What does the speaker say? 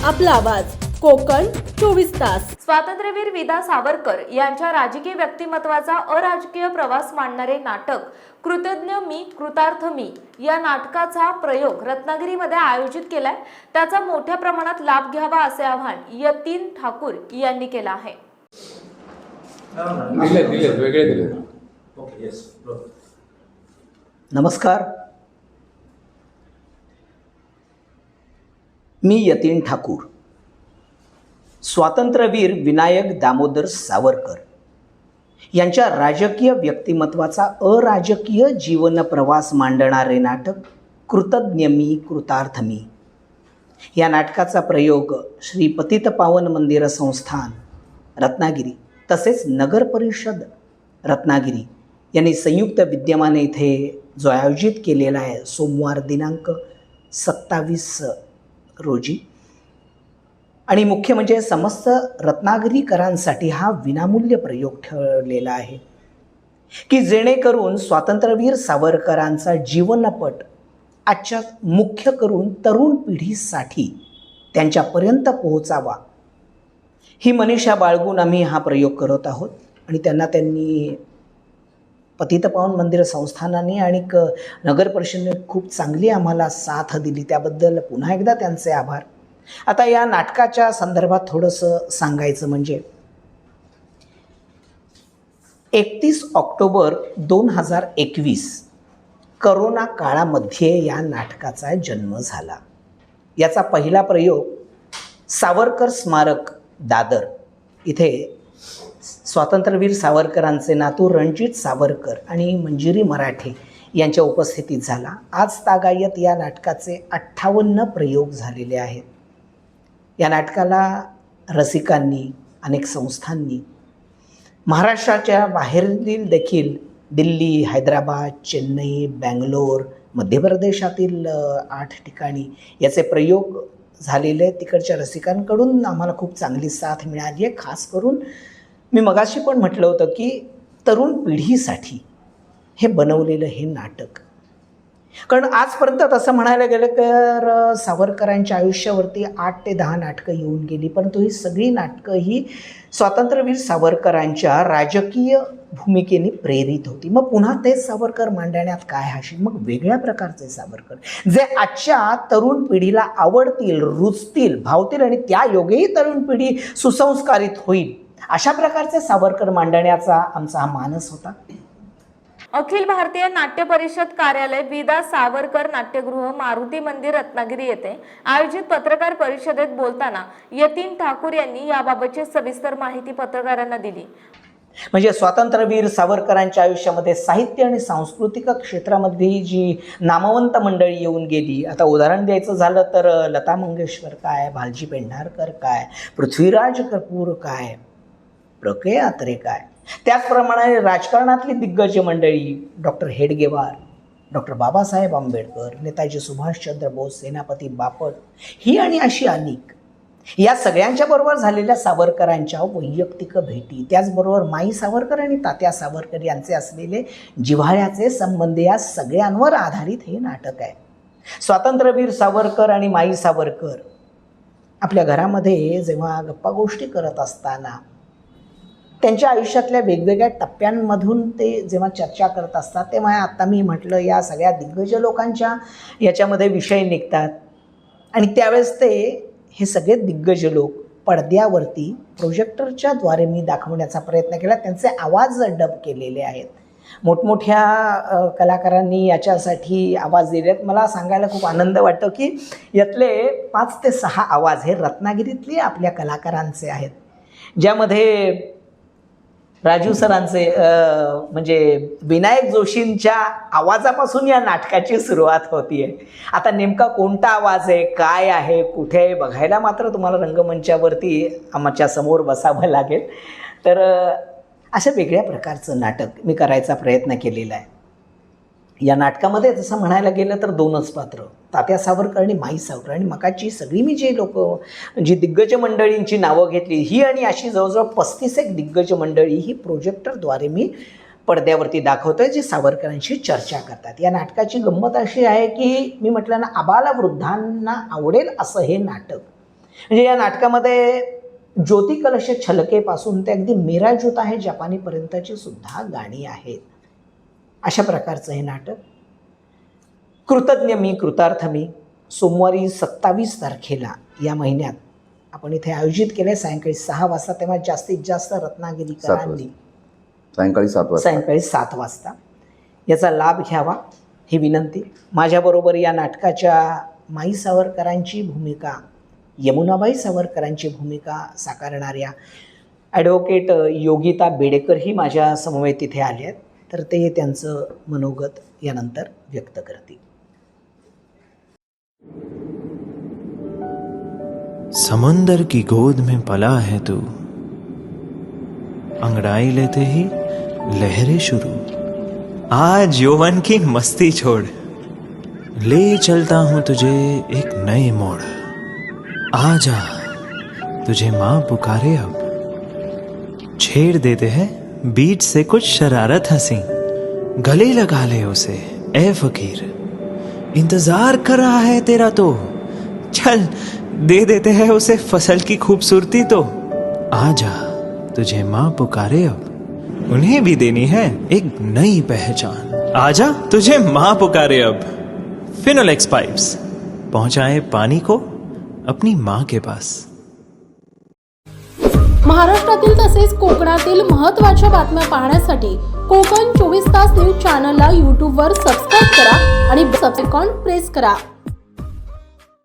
आपला आवाज कोकण 24 तास। स्वातंत्र्यवीर विदा सावरकर यांच्या राजकीय व्यक्तिमत्वाचा अराजकीय प्रवास मांडणारे नाटक कृतज्ञ मी कृतार्थ मी या नाटकाचा प्रयोग रत्नागिरीमध्ये आयोजित केलाय। त्याचा मोठ्या प्रमाणात लाभ घ्यावा असे आवाहन यतीन ठाकूर यांनी केले आहे। दिले नमस्कार, मी यतीन ठाकूर। स्वातंत्र्यवीर विनायक दामोदर सावरकर यांच्या राजकीय व्यक्तिमत्वाचा अराजकीय जीवन प्रवास मांडणारे नाटक कृतज्ञ मी कृतार्थ मी या नाटकाचा प्रयोग श्री पतितपावन मंदिर संस्थान रत्नागिरी तसेच नगर परिषद रत्नागिरी यांनी संयुक्त विद्यमाने इथे जो आयोजित केलेला आहे सोमवार दिनांक 27 रोजी, आणि मुख्य म्हणजे समस्त रत्नागिरीकरांसाठी हा विनामूल्य प्रयोग ठेवलेला आहे की जेणेकरून स्वातंत्र्यवीर सावरकरांचा जीवनपट आजच्या मुख्य करून तरुण पिढीसाठी त्यांच्यापर्यंत पोहोचावा ही मनीषा बाळगून आम्ही हा प्रयोग करत आहोत। आणि त्यांनी पतितपावन मंदिर संस्थानाने आणि नगर परिषदेने खूप चांगली आम्हाला साथ दिली, त्याबद्दल पुन्हा एकदा त्यांचे आभार। आता या नाटकाच्या संदर्भात थोडंसं सांगायचं म्हणजे 31 ऑक्टोबर 2021 करोना काळामध्ये या नाटकाचा जन्म झाला। याचा पहिला प्रयोग सावरकर स्मारक दादर इथे स्वातंत्र्यवीर सावरकरांचे नातू रणजित सावरकर आणि मंजिरी मराठे यांच्या उपस्थितीत झाला। आज तागायत या नाटकाचे 58 प्रयोग झालेले आहेत। या नाटकाला रसिकांनी, अनेक संस्थांनी, महाराष्ट्राच्या बाहेरील देखील दिल्ली, हैदराबाद, चेन्नई, बँगलोर, मध्य प्रदेशातील 8 ठिकाणी याचे प्रयोग झालेले तिकडच्या रसिकांकडून आम्हाला खूप चांगली साथ मिळाली आहे। खास करून मी मगाशी पण म्हटलं होतं की तरुण पिढीसाठी हे बनवलेलं हे नाटक, कारण आजपर्यंत तसं म्हणायला गेलं तर सावरकरांच्या आयुष्यावरती 8 ते 10 नाटकं येऊन गेली, परंतु ही सगळी नाटकं ही स्वातंत्र्यवीर सावरकरांच्या राजकीय भूमिकेने प्रेरित होती। मग पुन्हा तेच सावरकर मांडण्यात काय हशी, मग वेगळ्या प्रकारचे सावरकर जे आजच्या तरुण पिढीला आवडतील, रुचतील, भावतील आणि त्या योगेही तरुण पिढी सुसंस्कारित होईल अशा प्रकारचे सावरकर मांडण्याचा आमचा हा मानस होता। अखिल भारतीय नाट्य परिषद कार्यालय विदा सावरकर नाट्यगृह मारुती मंदिर रत्नागिरी येथे आयोजित पत्रकार परिषदेत बोलताना यतीन ठाकूर यांनी याबाबतची सविस्तर माहिती पत्रकारांना दिली। म्हणजे स्वातंत्र्यवीर सावरकरांच्या आयुष्यामध्ये साहित्य आणि सांस्कृतिक क्षेत्रामध्ये जी नामवंत मंडळी येऊन गेली, आता उदाहरण द्यायचं झालं तर लता मंगेशकर काय, भालजी पेंढारकर काय, पृथ्वीराज कपूर काय, प्रके अत्रे काय, त्याचप्रमाणे राजकारणातली दिग्गज मंडळी डॉक्टर हेडगेवार, डॉक्टर बाबासाहेब आंबेडकर, नेताजी सुभाषचंद्र बोस, सेनापती बापट ही आणि अशी अनेक या सगळ्यांच्या बरोबर झालेल्या सावरकरांच्या वैयक्तिक भेटी, त्याचबरोबर माई सावरकर आणि तात्या सावरकर यांचे असलेले जिव्हाळ्याचे संबंध या सगळ्यांवर आधारित हे नाटक आहे। स्वातंत्र्यवीर सावरकर आणि माई सावरकर आपल्या घरामध्ये जेव्हा गप्पा गोष्टी करत असताना त्यांच्या आयुष्यातल्या वेगवेगळ्या टप्प्यांमधून ते जेव्हा चर्चा करत असतात तेव्हा आता मी म्हटलं या सगळ्या दिग्गज लोकांच्या याच्यामध्ये विषय निघतात आणि त्यावेळेस ते हे सगळे दिग्गज लोक पडद्यावरती प्रोजेक्टरच्या द्वारे मी दाखवण्याचा प्रयत्न केला, त्यांचे आवाज डब केलेले आहेत। मोठमोठ्या कलाकारांनी याच्यासाठी आवाज दिले आहेत। मला सांगायला खूप आनंद वाटतो की यातले 5 ते 6 आवाज हे रत्नागिरीतले आपल्या कलाकारांचे आहेत, ज्यामध्ये राजू सरांचे म्हणजे विनायक जोशींच्या आवाजापासून या नाटकाची सुरुवात होती आहे। आता नेमका कोणता आवाज आहे, काय आहे, कुठे आहे बघायला मात्र तुम्हाला रंगमंचावरती आमच्या समोर बसावं लागेल। तर अशा वेगळ्या प्रकारचं नाटक मी करायचा प्रयत्न केलेला आहे। या नाटकामध्ये जसं म्हणायला गेलं तर 2च पात्र, तात्या सावरकर आणि माई सावरकर, आणि मकाची सगळी मी जे लोक जी दिग्गज मंडळींची नावं घेतली ही आणि अशी जवळजवळ 35 एक दिग्गज मंडळी ही प्रोजेक्टरद्वारे मी पडद्यावरती दाखवतोय जे सावरकरांशी चर्चा करतात। या नाटकाची गंमत अशी आहे की मी म्हटलं ना, आबालवृद्धांना आवडेल असं हे नाटक म्हणजे या नाटकामध्ये ज्योती कलश छलकेपासून ते अगदी मेरा जूता है जापानीपर्यंतची सुद्धा गाणी आहेत. अशा प्रकारचं हे नाटक कृतज्ञ मी कृतार्थ मी सोमवारी 27 तारखेला या महिन्यात आपण इथे आयोजित केले सायंकाळी 6 वाजता. तेव्हा जास्तीत जास्त रत्नागिरीकरांनी सायंकाळी 7 वाजता याचा लाभ घ्यावा ही विनंती. माझ्याबरोबर या नाटकाच्या माई सावरकरांची भूमिका, यमुनाबाई सावरकरांची भूमिका साकारणाऱ्या ॲडव्होकेट योगिता बेडेकरही माझ्या समवेत तिथे आले आहेत. तर ते त्यांचं मनोगत यानंतर व्यक्त करतील. समंदर की गोद में पला है तू, अंगड़ाई लेते ही लहरें शुरू, आज यौवन की मस्ती छोड़, ले चलता हूं तुझे एक नए मोड़, आजा तुझे माँ पुकारे अब, छेड़ देते हैं बीच से कुछ शरारत हंसी, गले लगा ले उसे ए फकीर, इंतजार कर रहा है तेरा तो, चल दे देते हैं उसे फसल की खूबसूरती तो, आजा तुझे माँ पुकारे अब, उन्हें भी देनी है एक नई पहचान, आजा तुझे माँ पुकारे अब. फिनोलेक्स पाइप्स पहुंचाए पानी को अपनी माँ के पास. महाराष्ट्रातील तसेच कोकणातील महत्त्वाच्या बातम्या पाहण्यासाठी कोकण 24 तास न्यूज चॅनलला यूट्यूबवर सबस्क्राईब करा आणि बेल आयकॉन प्रेस करा.